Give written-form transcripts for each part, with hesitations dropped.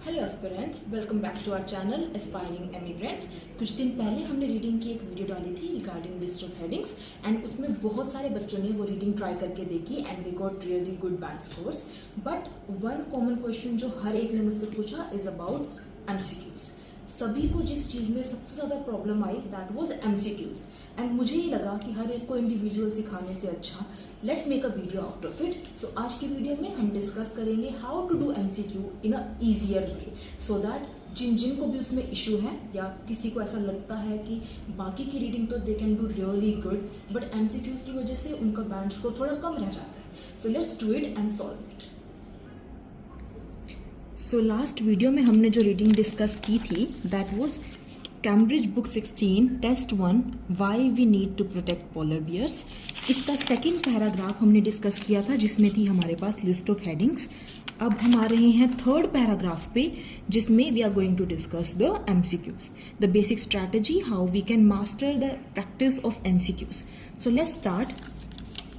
Hello aspirants, welcome back to our channel aspiring emigrants. कुछ दिन पहले हमने रीडिंग की एक वीडियो डाली थी regarding list of headings and उसमें बहुत सारे बच्चों ने वो रीडिंग ट्राई करके देखी and they got really good band scores. But one common question जो हर एक ने मुझसे पूछा इज अबाउट एमसीक्यूज। सभी को जिस चीज़ में सबसे ज़्यादा problem I that was MCQs and मुझे ही लगा कि हर एक को इंडिविजुअल सिखाने से अच्छा let's make a video out of it. So आज की वीडियो में हम डिस्कस करेंगे how to do MCQ in a easier way so that जिन को भी उसमें इशू है या किसी को ऐसा लगता है कि बाकी की रीडिंग तो they can do really good but MCQs की वजह से उनका बैंड स्कोर थोड़ा कम रह जाता है। So let's do it and solve it. So last video में हमने जो रीडिंग डिस्कस की थी that was Cambridge book 16 test 1 why we need to protect polar bears. इसका सेकेंड पैराग्राफ हमने डिस्कस किया था जिसमें थी हमारे पास लिस्ट ऑफ हेडिंग्स। अब हम आ रहे हैं थर्ड पैराग्राफ पे जिसमें we are going to discuss the MCQs, the basic strategy how we can master the practice of MCQs. So let's start.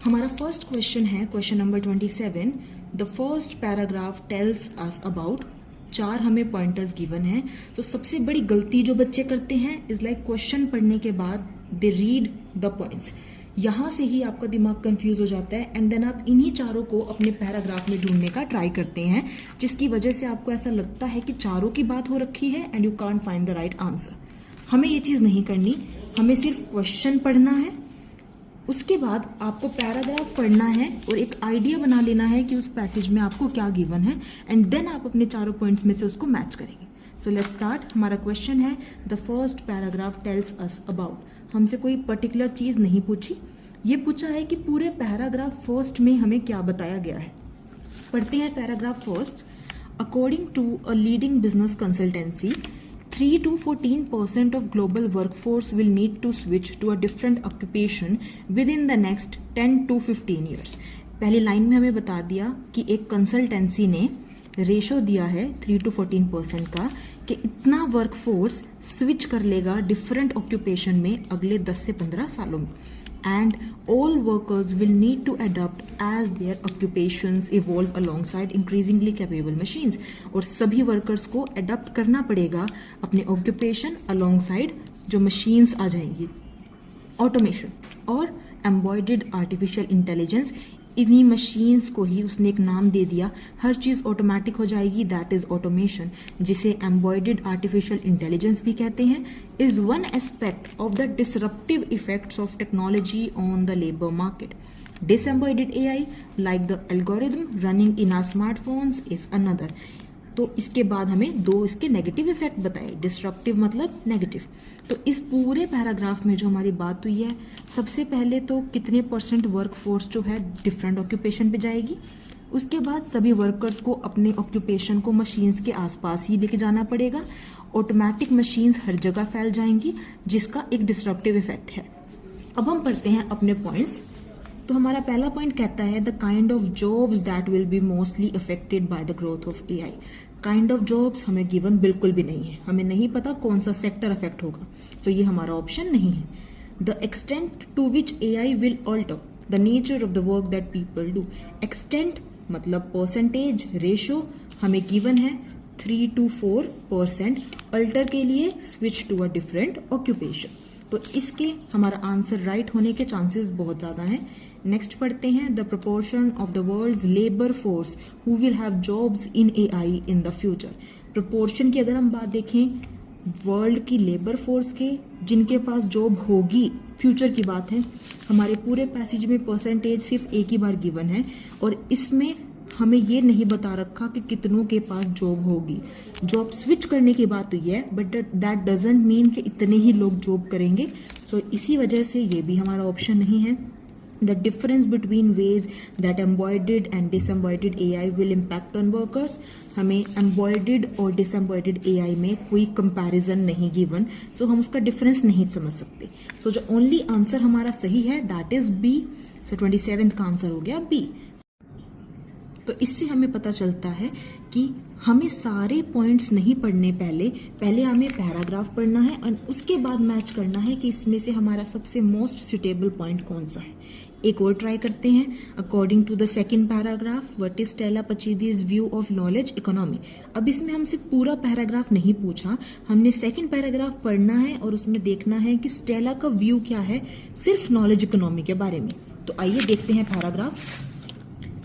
हमारा फर्स्ट क्वेश्चन है question number 27। The first paragraph tells us about, 4 हमें pointers given है। तो सबसे बड़ी गलती जो बच्चे करते हैं इज लाइक क्वेश्चन पढ़ने के बाद दे रीड द पॉइंट्स। यहाँ से ही आपका दिमाग कंफ्यूज हो जाता है एंड देन आप इन्हीं चारों को अपने पैराग्राफ में ढूंढने का ट्राई करते हैं जिसकी वजह से आपको ऐसा लगता है कि चारों की बात हो रखी है and you can't find the right answer. हमें ये चीज़ नहीं करनी, हमें सिर्फ क्वेश्चन पढ़ना है, उसके बाद आपको पैराग्राफ पढ़ना है और एक आइडिया बना लेना है कि उस पैसेज में आपको क्या गिवन है एंड देन आप अपने चारों पॉइंट्स में से उसको मैच करेंगे। सो लेट्स स्टार्ट। हमारा क्वेश्चन है the first paragraph tells us about. हमसे कोई पर्टिकुलर चीज़ नहीं पूछी, ये पूछा है कि पूरे पैराग्राफ फर्स्ट में हमें क्या बताया गया है। पढ़ते हैं paragraph first. According to a leading business consultancy 3 to 14% of global workforce will need to switch to a different occupation within the next 10 to 15 years। पहली लाइन में हमें बता दिया कि एक कंसल्टेंसी ने रेशो दिया है 3 to 14% का कि इतना वर्कफोर्स स्विच कर लेगा डिफरेंट ऑक्यूपेशन में अगले 10 से 15 सालों में and all workers will need to adapt as their occupations evolve alongside increasingly capable machines। और सभी वर्कर्स को अडॉप्ट करना पड़ेगा अपने ऑक्यूपेशन अलोंगसाइड जो मशीन्स आ जाएंगी। ऑटोमेशन और एम्बॉयडेड आर्टिफिशियल इंटेलिजेंस, इन्हीं मशीन्स को ही उसने एक नाम दे दिया, हर चीज़ ऑटोमेटिक हो जाएगी, दैट इज ऑटोमेशन, जिसे एम्बॉयडेड आर्टिफिशियल इंटेलिजेंस भी कहते हैं, is one aspect of the disruptive effects of technology on the labour market. Disembodied AI like the algorithm running in our smartphones is another. तो इसके बाद हमें 2 इसके नेगेटिव इफेक्ट बताए, डिस्ट्रप्टिव मतलब नेगेटिव। तो इस पूरे पैराग्राफ में जो हमारी बात हुई है, सबसे पहले तो कितने % वर्कफोर्स जो है डिफरेंट ऑक्यूपेशन पे जाएगी, उसके बाद सभी वर्कर्स को अपने ऑक्यूपेशन को मशीन्स के आसपास ही लेके जाना पड़ेगा, ऑटोमेटिक मशीन्स हर जगह फैल जाएंगी जिसका एक डिस्ट्रप्टिव इफेक्ट है। अब हम पढ़ते हैं अपने पॉइंट्स। तो हमारा पहला पॉइंट कहता है the kind of jobs that will be mostly affected by the growth of AI. Kind of jobs हमें गिवन बिल्कुल भी नहीं है, हमें नहीं पता कौन सा सेक्टर अफेक्ट होगा, सो ये हमारा ऑप्शन नहीं है। The extent to which AI will alter the nature of the work that people do. Extent मतलब परसेंटेज, रेशो हमें गिवन है 3 to 4%, अल्टर के लिए switch to a different occupation. तो इसके हमारा आंसर राइट होने के चांसेस बहुत ज़्यादा हैं। नेक्स्ट पढ़ते हैं the proportion of the world's labour force who will have jobs in AI in the future. Proportion की अगर हम बात देखें वर्ल्ड की लेबर फोर्स के जिनके पास जॉब होगी, फ्यूचर की बात है, हमारे पूरे पैसेज में परसेंटेज सिर्फ एक ही बार गिवन है और इसमें हमें ये नहीं बता रखा कि कितनों के पास जॉब होगी। जॉब स्विच करने की बात हुई है बट दैट डजंट मीन कि इतने ही लोग जॉब करेंगे, सो इसी वजह से ये भी हमारा ऑप्शन नहीं है। The difference between ways that embodied and disembodied AI will impact on workers, हमें एम्बॉयडेड और डिसएम्बॉयडेड एआई में कोई कंपैरिजन नहीं गिवन, सो हम उसका डिफरेंस नहीं समझ सकते। सो जो ओनली आंसर हमारा सही है that is B. So 27th का आंसर हो गया बी। तो इससे हमें पता चलता है कि हमें सारे पॉइंट्स नहीं पढ़ने, पहले हमें पैराग्राफ पढ़ना है और उसके बाद मैच करना है कि इसमें से हमारा सबसे मोस्ट सुटेबल पॉइंट कौन सा है। एक और ट्राई करते हैं। According to the second paragraph, what is Stella पचीदीज व्यू ऑफ नॉलेज इकोनॉमी। अब इसमें हमसे पूरा पैराग्राफ नहीं पूछा, हमने सेकंड पैराग्राफ पढ़ना है और उसमें देखना है कि स्टेला का व्यू क्या है सिर्फ नॉलेज इकोनॉमी के बारे में। तो आइए देखते हैं पैराग्राफ।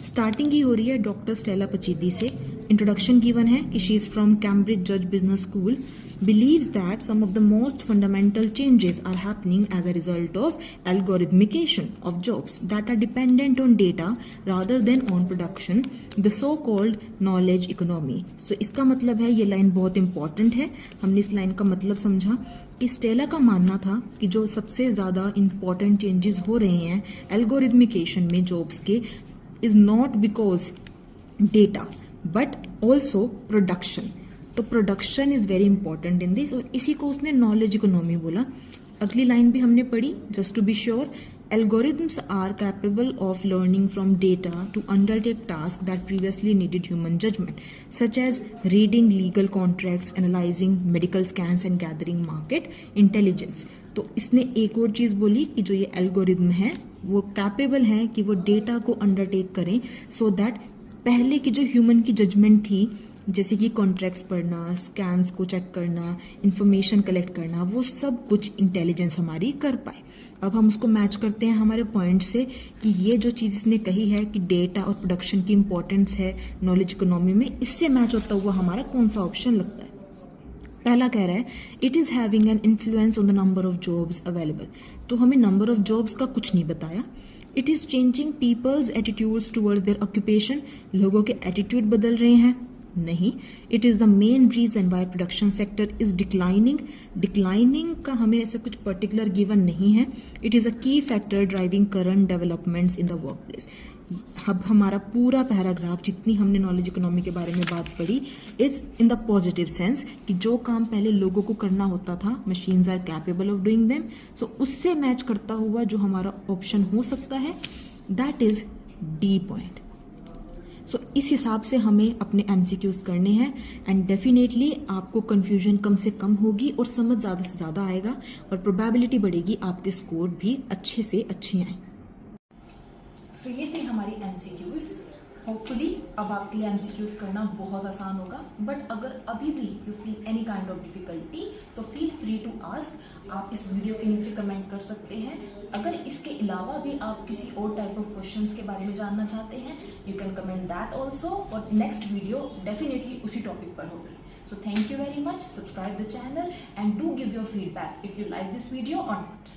स्टार्टिंग ही हो रही है डॉक्टर स्टेला पचीदी से। इंट्रोडक्शन गिवन है कि शी इज फ्रॉम कैम्ब्रिज जज business school, believes that some of the most fundamental changes are happening as a result of algorithmication of jobs that are dependent on data rather than on production, the so-called knowledge economy. So इसका मतलब है, ये line बहुत important है। हमने इस line का मतलब समझा कि स्टेला का मानना था कि जो सबसे ज़्यादा इंपॉर्टेंट चेंजेस हो रहे हैं एल्गोरिथमिकेशन में जॉब्स के is not because data but also production. तो production is very important in this, और इसी को उसने नॉलेज इकोनॉमी बोला। अगली लाइन भी हमने पढ़ी, just to be sure, algorithms are capable of learning from data to undertake tasks that previously needed human judgment, such as reading legal contracts, analyzing medical scans and gathering market intelligence. तो इसने एक और चीज़ बोली कि जो ये algorithm है वो कैपेबल है कि वो डेटा को अंडरटेक करें, सो दैट पहले की जो ह्यूमन की जजमेंट थी, जैसे कि कॉन्ट्रैक्ट्स पढ़ना, स्कैन्स को चेक करना, इंफॉर्मेशन कलेक्ट करना, वो सब कुछ इंटेलिजेंस हमारी कर पाए। अब हम उसको मैच करते हैं हमारे पॉइंट से कि ये जो चीज़ इसने कही है कि डेटा और प्रोडक्शन की इंपॉर्टेंस है नॉलेज इकोनॉमी में, इससे मैच होता हुआ हमारा कौन सा ऑप्शन लगता है। पहला कह रहा है it is having an influence on the number of jobs available. तो हमें नंबर ऑफ जॉब्स का कुछ नहीं बताया। It is changing people's attitudes towards their occupation. लोगों के एटीट्यूड बदल रहे हैं, नहीं। It is the main reason why production sector is declining. Declining का हमें ऐसा कुछ पर्टिकुलर गिवन नहीं है। इट इज़ अ की factor driving current developments in the work place. अब हमारा पूरा पैराग्राफ, जितनी हमने नॉलेज इकोनॉमी के बारे में बात पढ़ी, is in the positive sense कि जो काम पहले लोगों को करना होता था, machines are capable of doing them. So उससे मैच करता हुआ जो हमारा ऑप्शन हो सकता है दैट इज डी पॉइंट। सो इस हिसाब से हमें अपने MCQs करने हैं एंड डेफिनेटली आपको कन्फ्यूजन कम से कम होगी और समझ ज़्यादा से ज़्यादा आएगा और प्रोबेबिलिटी बढ़ेगी आपके स्कोर भी अच्छे से अच्छे आए। सो ये थे हमारी MCQs। होपफुली अब आपके लिए MCQs करना बहुत आसान होगा, बट अगर अभी भी you feel any kind of difficulty so feel free to ask. आप इस वीडियो के नीचे कमेंट कर सकते हैं। अगर इसके अलावा भी आप किसी और टाइप ऑफ क्वेश्चंस के बारे में जानना चाहते हैं, you can comment that also, और नेक्स्ट वीडियो डेफिनेटली उसी टॉपिक पर होगी। So thank you very much, subscribe the channel and do give your feedback if you like this video और नॉट।